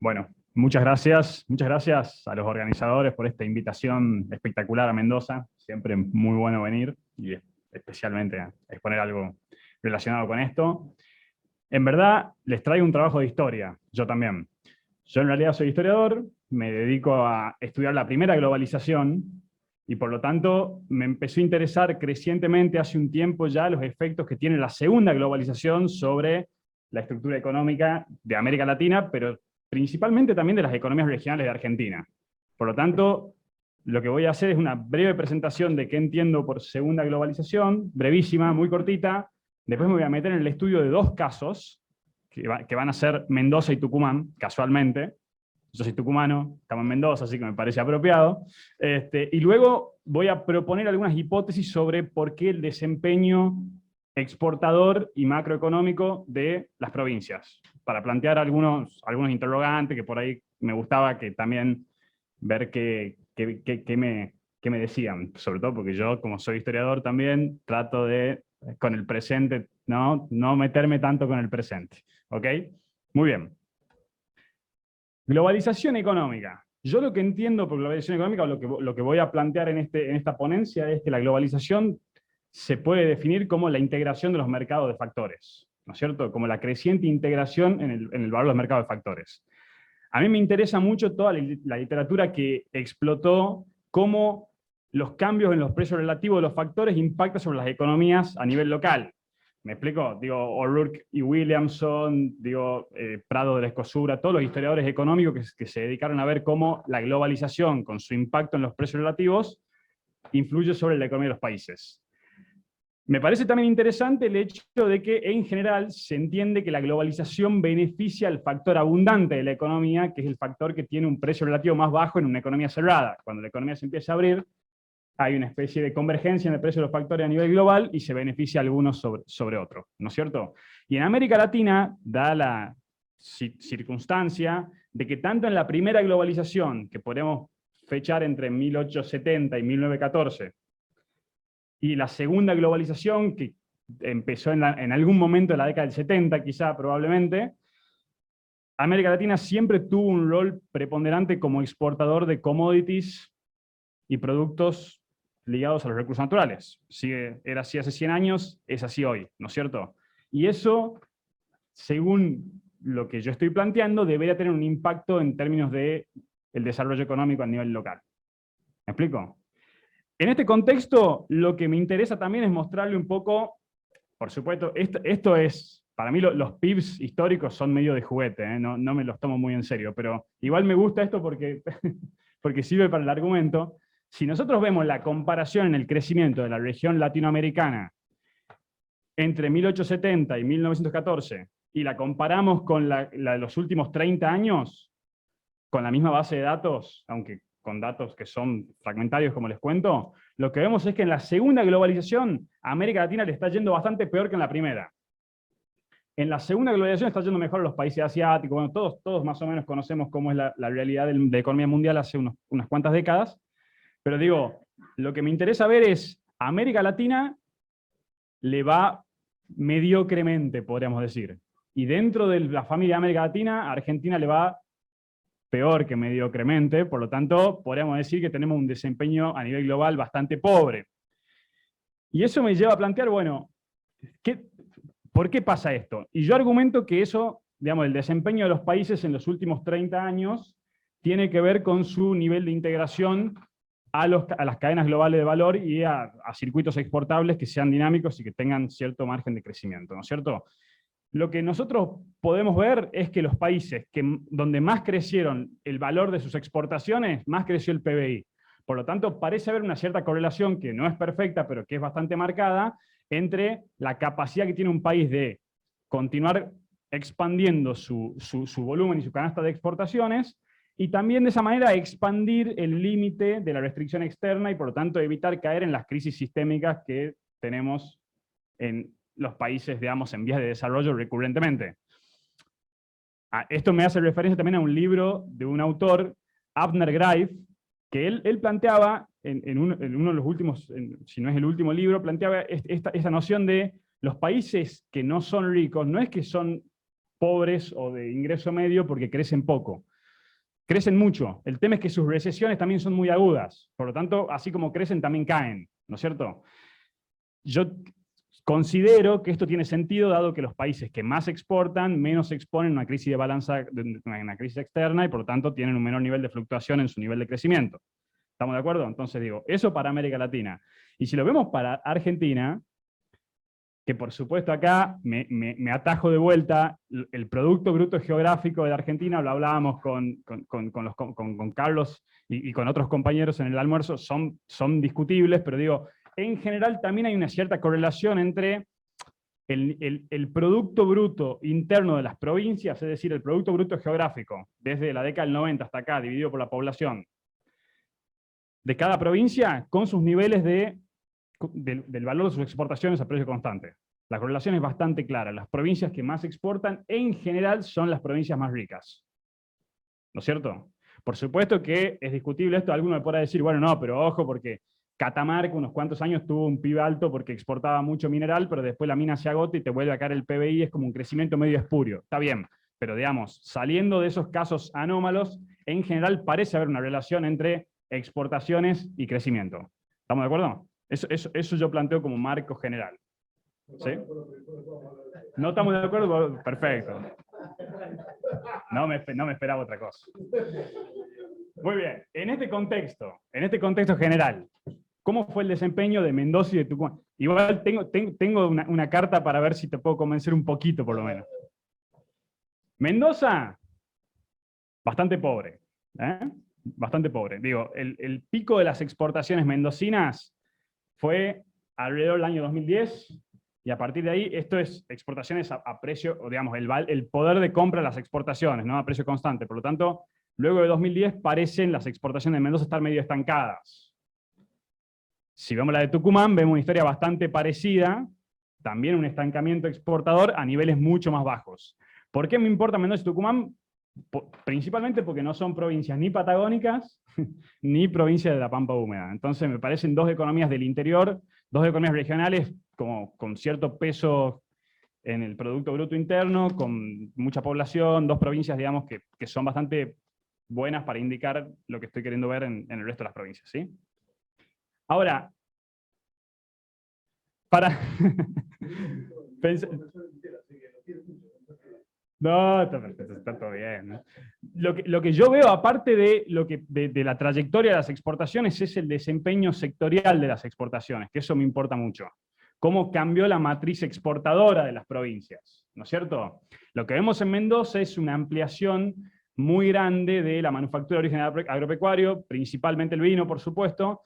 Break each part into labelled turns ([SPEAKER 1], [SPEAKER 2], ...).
[SPEAKER 1] Bueno, muchas gracias a los organizadores por esta invitación espectacular a Mendoza. Siempre muy bueno venir y especialmente a exponer algo relacionado con esto. En verdad, les traigo un trabajo de historia, yo también. Yo en realidad soy historiador, me dedico a estudiar la primera globalización y por lo tanto me empezó a interesar crecientemente hace un tiempo ya los efectos que tiene la segunda globalización sobre la estructura económica de América Latina, pero principalmente también de las economías regionales de Argentina. Por lo tanto, lo que voy a hacer es una breve presentación de qué entiendo por segunda globalización, brevísima, muy cortita. Después me voy a meter en el estudio de dos casos, que van a ser Mendoza y Tucumán, casualmente. Yo soy tucumano, estamos en Mendoza, así que me parece apropiado. Y luego voy a proponer algunas hipótesis sobre por qué el desempeño exportador y macroeconómico de las provincias, para plantear algunos interrogantes que por ahí me gustaba que también ver qué me decían, sobre todo porque yo, como soy historiador también, trato de, con el presente, no meterme tanto con el presente. ¿Ok? Muy bien. Globalización económica. Yo lo que entiendo por globalización económica, o lo que voy a plantear en esta ponencia, es que la globalización se puede definir como la integración de los mercados de factores, ¿no es cierto? Como la creciente integración en el valor de los mercados de factores. A mí me interesa mucho toda la literatura que explotó cómo los cambios en los precios relativos de los factores impactan sobre las economías a nivel local. ¿Me explico? Digo, O'Rourke y Williamson, Prado de la Escosura, todos los historiadores económicos que se dedicaron a ver cómo la globalización, con su impacto en los precios relativos, influye sobre la economía de los países. Me parece también interesante el hecho de que, en general, se entiende que la globalización beneficia al factor abundante de la economía, que es el factor que tiene un precio relativo más bajo en una economía cerrada. Cuando la economía se empieza a abrir, hay una especie de convergencia en el precio de los factores a nivel global y se beneficia a algunos sobre otros, ¿no es cierto? Y en América Latina, da la circunstancia de que tanto en la primera globalización, que podemos fechar entre 1870 y 1914, y la segunda globalización, que empezó en algún momento de la década del 70, quizá, probablemente, América Latina siempre tuvo un rol preponderante como exportador de commodities y productos ligados a los recursos naturales. Era así hace 100 años, es así hoy, ¿no es cierto? Y eso, según lo que yo estoy planteando, debería tener un impacto en términos de el desarrollo económico a nivel local. ¿Me explico? En este contexto, lo que me interesa también es mostrarle un poco, por supuesto, esto es, para mí los PIBs históricos son medio de juguete, no me los tomo muy en serio, pero igual me gusta esto porque, porque sirve para el argumento. Si nosotros vemos la comparación en el crecimiento de la región latinoamericana entre 1870 y 1914, y la comparamos con la de los últimos 30 años, con la misma base de datos, aunque con datos que son fragmentarios, como les cuento, lo que vemos es que en la segunda globalización, a América Latina le está yendo bastante peor que en la primera. En la segunda globalización está yendo mejor a los países asiáticos, bueno, todos más o menos conocemos cómo es la realidad de la economía mundial hace unas cuantas décadas, pero digo, lo que me interesa ver es, a América Latina le va mediocremente, podríamos decir, y dentro de la familia de América Latina, a Argentina le va peor que mediocremente, por lo tanto, podríamos decir que tenemos un desempeño a nivel global bastante pobre. Y eso me lleva a plantear, bueno, ¿por qué pasa esto? Y yo argumento que eso, digamos, el desempeño de los países en los últimos 30 años tiene que ver con su nivel de integración a las cadenas globales de valor y a circuitos exportables que sean dinámicos y que tengan cierto margen de crecimiento, ¿no es cierto? Lo que nosotros podemos ver es que los países donde más crecieron el valor de sus exportaciones, más creció el PBI. Por lo tanto, parece haber una cierta correlación, que no es perfecta, pero que es bastante marcada, entre la capacidad que tiene un país de continuar expandiendo su volumen y su canasta de exportaciones, y también de esa manera expandir el límite de la restricción externa y por lo tanto evitar caer en las crisis sistémicas que tenemos en los países, digamos, en vías de desarrollo recurrentemente. Esto me hace referencia también a un libro de un autor, Abner Greif, que él planteaba, en uno de los últimos, si no es el último libro, planteaba esta noción de los países que no son ricos, no es que son pobres o de ingreso medio porque crecen poco, crecen mucho. El tema es que sus recesiones también son muy agudas. Por lo tanto, así como crecen, también caen, ¿no es cierto? Yo considero que esto tiene sentido, dado que los países que más exportan, menos se exponen a una crisis de balanza, una crisis externa, y por lo tanto tienen un menor nivel de fluctuación en su nivel de crecimiento. ¿Estamos de acuerdo? Entonces digo, eso para América Latina. Y si lo vemos para Argentina, que por supuesto acá me atajo de vuelta, el Producto Bruto Geográfico de la Argentina, lo hablábamos con Carlos y con otros compañeros en el almuerzo, son discutibles, pero digo, en general también hay una cierta correlación entre el Producto Bruto interno de las provincias, es decir, el Producto Bruto Geográfico, desde la década del 90 hasta acá, dividido por la población de cada provincia, con sus niveles del valor de sus exportaciones a precio constante. La correlación es bastante clara. Las provincias que más exportan, en general, son las provincias más ricas. ¿No es cierto? Por supuesto que es discutible esto. Alguno me podrá decir, bueno, no, pero ojo, porque Catamarca unos cuantos años tuvo un PIB alto porque exportaba mucho mineral, pero después la mina se agota y te vuelve a caer el PBI, es como un crecimiento medio espurio. Está bien, pero digamos, saliendo de esos casos anómalos, en general parece haber una relación entre exportaciones y crecimiento. ¿Estamos de acuerdo? Eso yo planteo como marco general. ¿Sí? ¿No estamos de acuerdo? Perfecto. No me esperaba otra cosa. Muy bien, en este contexto general, ¿cómo fue el desempeño de Mendoza y de Tucumán? Igual tengo una carta para ver si te puedo convencer un poquito, por lo menos. Mendoza, bastante pobre. Bastante pobre. Digo, el pico de las exportaciones mendocinas fue alrededor del año 2010, y a partir de ahí, esto es exportaciones a precio, o digamos, el poder de compra de las exportaciones, ¿no? A precio constante. Por lo tanto, luego de 2010 parecen las exportaciones de Mendoza estar medio estancadas. Si vemos la de Tucumán, vemos una historia bastante parecida, también un estancamiento exportador a niveles mucho más bajos. ¿Por qué me importa Mendoza y Tucumán? Principalmente porque no son provincias ni patagónicas, ni provincias de la Pampa Húmeda. Entonces me parecen dos economías del interior, dos economías regionales como con cierto peso en el Producto Bruto Interno, con mucha población, dos provincias, digamos, que son bastante buenas para indicar lo que estoy queriendo ver en el resto de las provincias, ¿sí? Ahora, para... No, está todo bien, ¿no? Lo que yo veo, aparte de la trayectoria de las exportaciones, es el desempeño sectorial de las exportaciones, que eso me importa mucho. Cómo cambió la matriz exportadora de las provincias, ¿no es cierto? Lo que vemos en Mendoza es una ampliación muy grande de la manufactura de origen agropecuario, principalmente el vino, por supuesto.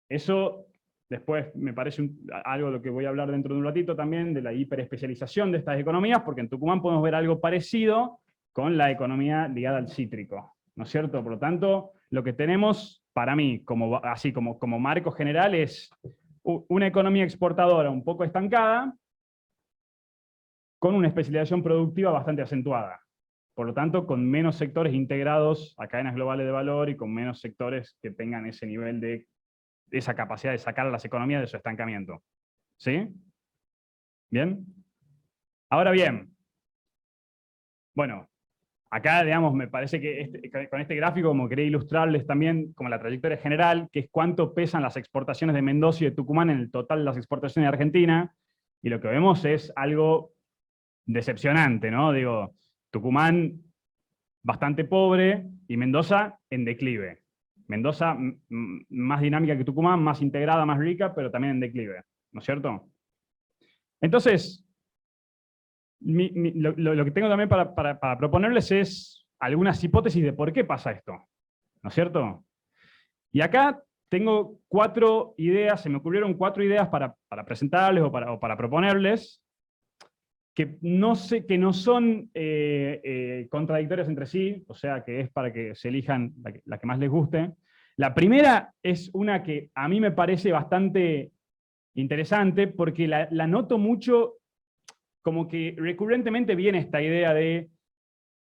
[SPEAKER 1] Eso después me parece algo de lo que voy a hablar dentro de un ratito también, de la hiperespecialización de estas economías, porque en Tucumán podemos ver algo parecido con la economía ligada al cítrico, ¿no es cierto? Por lo tanto, lo que tenemos, para mí, así como marco general, es una economía exportadora un poco estancada, con una especialización productiva bastante acentuada. Por lo tanto, con menos sectores integrados a cadenas globales de valor y con menos sectores que tengan ese nivel de esa capacidad de sacar a las economías de su estancamiento. ¿Sí? ¿Bien? Ahora bien, bueno, acá, digamos, me parece que con este gráfico, como quería ilustrarles también como la trayectoria general, que es cuánto pesan las exportaciones de Mendoza y de Tucumán en el total de las exportaciones de Argentina, y lo que vemos es algo decepcionante, ¿no? Digo, Tucumán bastante pobre y Mendoza en declive. Mendoza más dinámica que Tucumán, más integrada, más rica, pero también en declive, ¿no es cierto? Entonces, lo que tengo también para proponerles es algunas hipótesis de por qué pasa esto, ¿no es cierto? Y acá tengo 4 ideas, se me ocurrieron 4 ideas para presentarles o para proponerles, que no son contradictorias entre sí, o sea que es para que se elijan la que más les guste. La primera es una que a mí me parece bastante interesante, porque la noto mucho, como que recurrentemente viene esta idea de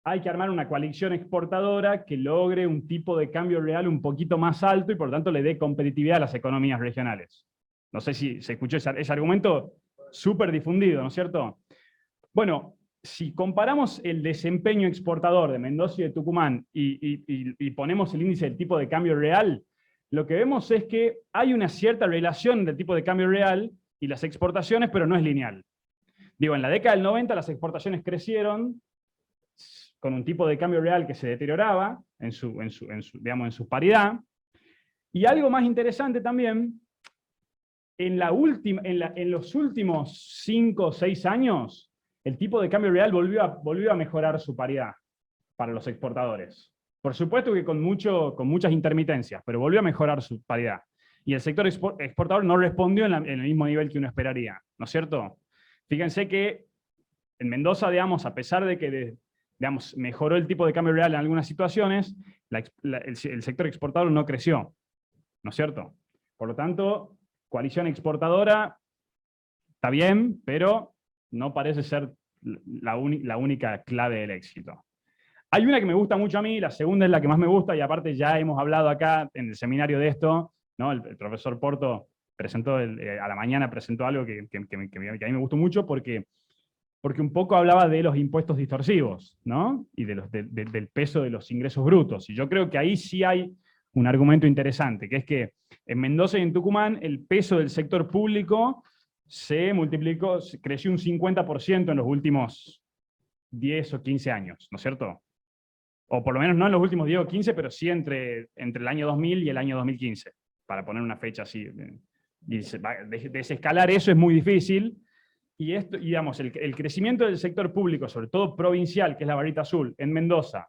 [SPEAKER 1] hay que armar una coalición exportadora que logre un tipo de cambio real un poquito más alto y por lo tanto le dé competitividad a las economías regionales. No sé si se escuchó ese argumento súper difundido, ¿no es cierto? Bueno, si comparamos el desempeño exportador de Mendoza y de Tucumán y ponemos el índice del tipo de cambio real, lo que vemos es que hay una cierta relación del tipo de cambio real y las exportaciones, pero no es lineal. Digo, en la década del 90 las exportaciones crecieron con un tipo de cambio real que se deterioraba digamos, en su paridad. Y algo más interesante también, en los últimos 5 o 6 años, el tipo de cambio real volvió a mejorar su paridad para los exportadores. Por supuesto que con muchas intermitencias, pero volvió a mejorar su paridad. Y el sector exportador no respondió en el mismo nivel que uno esperaría, ¿no es cierto? Fíjense que en Mendoza, digamos, a pesar de que digamos, mejoró el tipo de cambio real en algunas situaciones, el sector exportador no creció, ¿no es cierto? Por lo tanto, coalición exportadora está bien, pero no parece ser la única clave del éxito. Hay una que me gusta mucho a mí, la segunda es la que más me gusta, y aparte ya hemos hablado acá en el seminario de esto, ¿no? El profesor Porto presentó, a la mañana presentó algo que a mí me gustó mucho porque un poco hablaba de los impuestos distorsivos, ¿no? Y del peso de los ingresos brutos. Y yo creo que ahí sí hay un argumento interesante, que es que en Mendoza y en Tucumán el peso del sector público se multiplicó, creció un 50% en los últimos 10 o 15 años, ¿no es cierto? O por lo menos no en los últimos 10 o 15, pero sí entre el año 2000 y el año 2015, para poner una fecha así. Y desescalar eso es muy difícil. Y digamos, el crecimiento del sector público, sobre todo provincial, que es la barrita azul, en Mendoza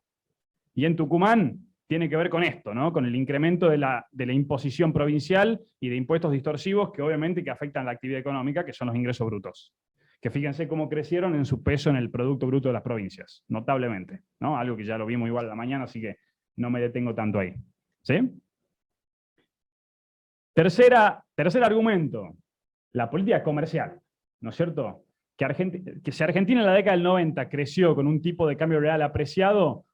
[SPEAKER 1] y en Tucumán, tiene que ver con esto, ¿no? Con el incremento de la imposición provincial y de impuestos distorsivos que obviamente que afectan la actividad económica, que son los ingresos brutos. Que fíjense cómo crecieron en su peso en el Producto Bruto de las provincias, notablemente, ¿no? Algo que ya lo vimos igual a la mañana, así que no me detengo tanto ahí. ¿Sí? Tercer argumento, la política comercial, ¿no es cierto? Que si Argentina en la década del 90 creció con un tipo de cambio real apreciado,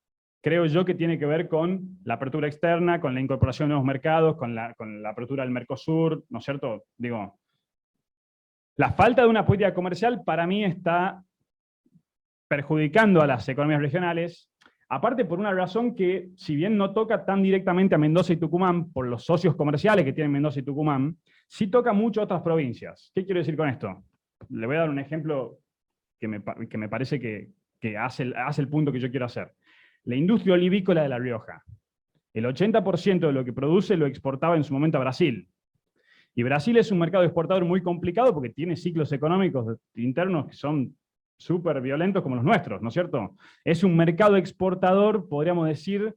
[SPEAKER 1] creo yo que tiene que ver con la apertura externa, con la incorporación de nuevos mercados, con la apertura del Mercosur, ¿no es cierto? Digo, la falta de una política comercial para mí está perjudicando a las economías regionales, aparte por una razón que, si bien no toca tan directamente a Mendoza y Tucumán, por los socios comerciales que tienen Mendoza y Tucumán, sí toca mucho a otras provincias. ¿Qué quiero decir con esto? Le voy a dar un ejemplo que me parece que hace el punto que yo quiero hacer. La industria olivícola de La Rioja. El 80% de lo que produce lo exportaba en su momento a Brasil. Y Brasil es un mercado exportador muy complicado porque tiene ciclos económicos internos que son súper violentos como los nuestros, ¿no es cierto? Es un mercado exportador, podríamos decir,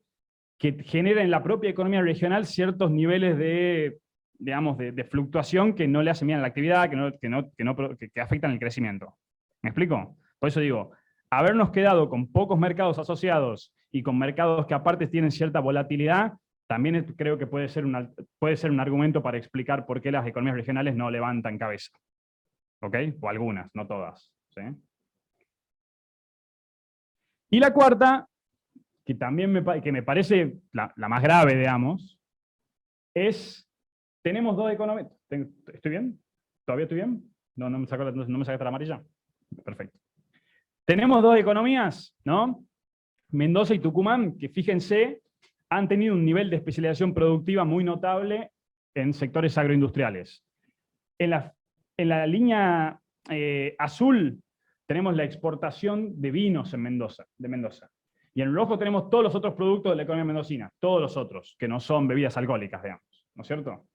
[SPEAKER 1] que genera en la propia economía regional ciertos niveles de, digamos, de fluctuación que no le hacen bien a la actividad, que afectan el crecimiento. ¿Me explico? Por eso digo, habernos quedado con pocos mercados asociados y con mercados que aparte tienen cierta volatilidad, también creo que puede ser un argumento para explicar por qué las economías regionales no levantan cabeza. ¿Ok? O algunas, no todas. ¿Sí? Y la cuarta, que también me parece la más grave, digamos, es, tenemos dos economías. ¿Estoy bien? ¿Todavía estoy bien? No me sacaste la amarilla. Perfecto. Tenemos dos economías, ¿no? Mendoza y Tucumán, que fíjense, han tenido un nivel de especialización productiva muy notable en sectores agroindustriales. En la línea azul tenemos la exportación de vinos de Mendoza. Y en rojo tenemos todos los otros productos de la economía mendocina, todos los otros, que no son bebidas alcohólicas, digamos, ¿no es cierto?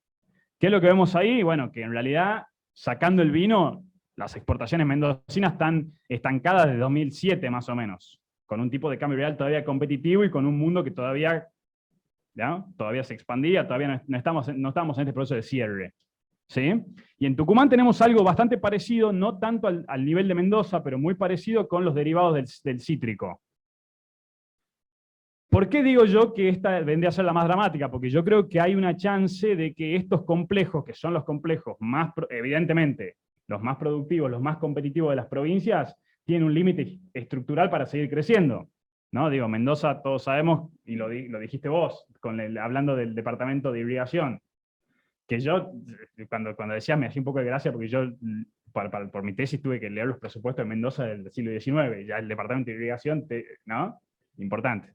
[SPEAKER 1] ¿Qué es lo que vemos ahí? Bueno, que en realidad, sacando el vino, las exportaciones mendocinas están estancadas desde 2007 más o menos, con un tipo de cambio real todavía competitivo y con un mundo que todavía se expandía, todavía no estamos en este proceso de cierre. ¿Sí? Y en Tucumán tenemos algo bastante parecido, no tanto al nivel de Mendoza, pero muy parecido con los derivados del cítrico. ¿Por qué digo yo que esta vendría a ser la más dramática? Porque yo creo que hay una chance de que estos complejos, que son los complejos más, evidentemente, los más productivos, los más competitivos de las provincias, tienen un límite estructural para seguir creciendo. ¿No? Digo, Mendoza, todos sabemos, y lo dijiste vos, hablando del departamento de irrigación, que yo, cuando decías, me hacía un poco de gracia, porque yo por mi tesis tuve que leer los presupuestos de Mendoza del siglo XIX, ya el Departamento de Irrigación, ¿no? Importante.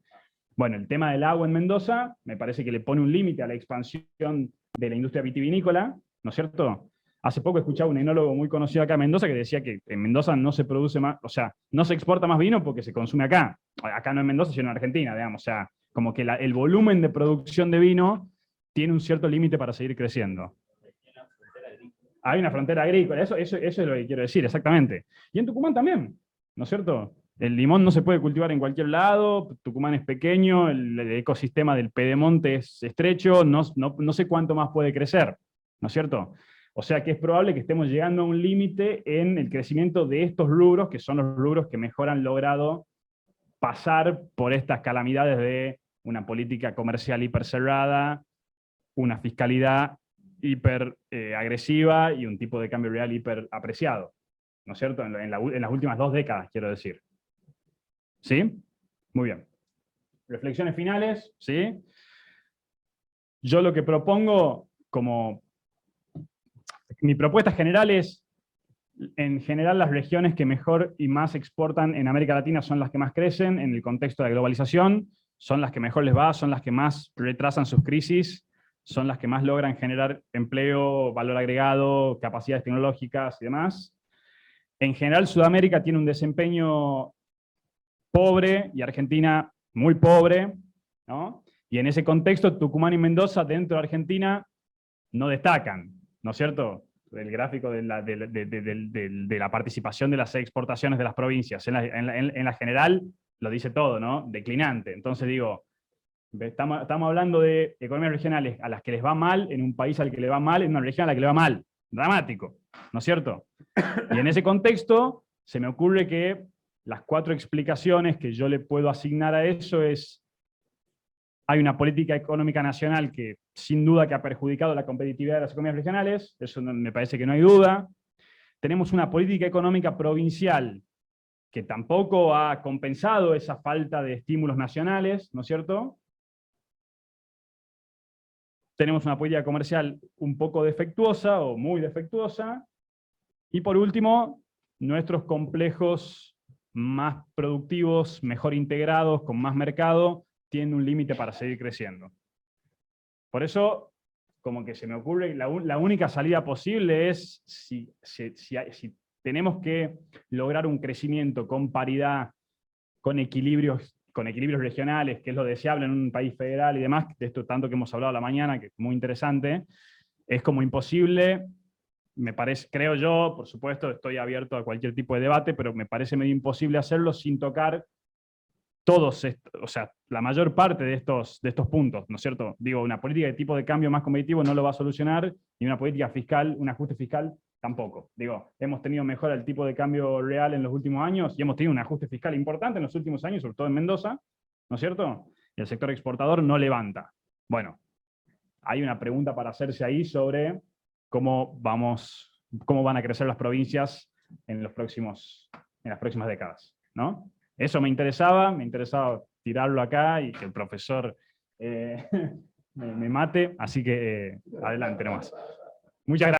[SPEAKER 1] Bueno, el tema del agua en Mendoza me parece que le pone un límite a la expansión de la industria vitivinícola, ¿no es cierto? Hace poco escuchaba un enólogo muy conocido acá en Mendoza que decía que en Mendoza no se produce más, o sea, no se exporta más vino porque se consume acá. Acá no en Mendoza, sino en Argentina, digamos. O sea, como que el volumen de producción de vino tiene un cierto límite para seguir creciendo. Hay una frontera agrícola, eso es lo que quiero decir, exactamente. Y en Tucumán también, ¿no es cierto? El limón no se puede cultivar en cualquier lado, Tucumán es pequeño, el ecosistema del Pedemonte es estrecho, no sé cuánto más puede crecer, ¿no es cierto? O sea que es probable que estemos llegando a un límite en el crecimiento de estos rubros, que son los rubros que mejor han logrado pasar por estas calamidades de una política comercial hiper cerrada, una fiscalidad hiper agresiva y un tipo de cambio real hiper apreciado, ¿no es cierto? En las últimas 2 décadas, quiero decir. ¿Sí? Muy bien. Reflexiones finales, ¿sí? Yo lo que propongo mi propuesta general es, en general las regiones que mejor y más exportan en América Latina son las que más crecen en el contexto de la globalización, son las que mejor les va, son las que más retrasan sus crisis, son las que más logran generar empleo, valor agregado, capacidades tecnológicas y demás. En general, Sudamérica tiene un desempeño pobre y Argentina muy pobre, ¿no? Y en ese contexto, Tucumán y Mendoza, dentro de Argentina, no destacan, ¿no es cierto? El gráfico de la participación de las exportaciones de las provincias. En la general lo dice todo, ¿no? Declinante. Entonces digo, estamos hablando de economías regionales a las que les va mal, en un país al que le va mal, en una región a la que le va mal. Dramático, ¿no es cierto? Y en ese contexto se me ocurre que las 4 explicaciones que yo le puedo asignar a eso es: hay una política económica nacional que sin duda que ha perjudicado la competitividad de las economías regionales, eso me parece que no hay duda. Tenemos una política económica provincial que tampoco ha compensado esa falta de estímulos nacionales, ¿no es cierto? Tenemos una política comercial un poco defectuosa o muy defectuosa. Y por último, nuestros complejos más productivos, mejor integrados, con más mercado, tienen un límite para seguir creciendo. Por eso, como que se me ocurre, la única salida posible es si tenemos que lograr un crecimiento con paridad, con equilibrios regionales, que es lo deseable en un país federal y demás, de esto tanto que hemos hablado a la mañana, que es muy interesante, es como imposible, me parece, creo yo, por supuesto, estoy abierto a cualquier tipo de debate, pero me parece medio imposible hacerlo sin tocar todos, o sea, la mayor parte de estos puntos, ¿no es cierto? Digo, una política de tipo de cambio más competitivo no lo va a solucionar, y una política fiscal, un ajuste fiscal, tampoco. Digo, hemos tenido mejora el tipo de cambio real en los últimos años, y hemos tenido un ajuste fiscal importante en los últimos años, sobre todo en Mendoza, ¿no es cierto? Y el sector exportador no levanta. Bueno, hay una pregunta para hacerse ahí sobre cómo van a crecer las provincias en las próximas décadas, ¿no? Eso me interesaba tirarlo acá y que el profesor me mate, así que adelante nomás. Muchas gracias.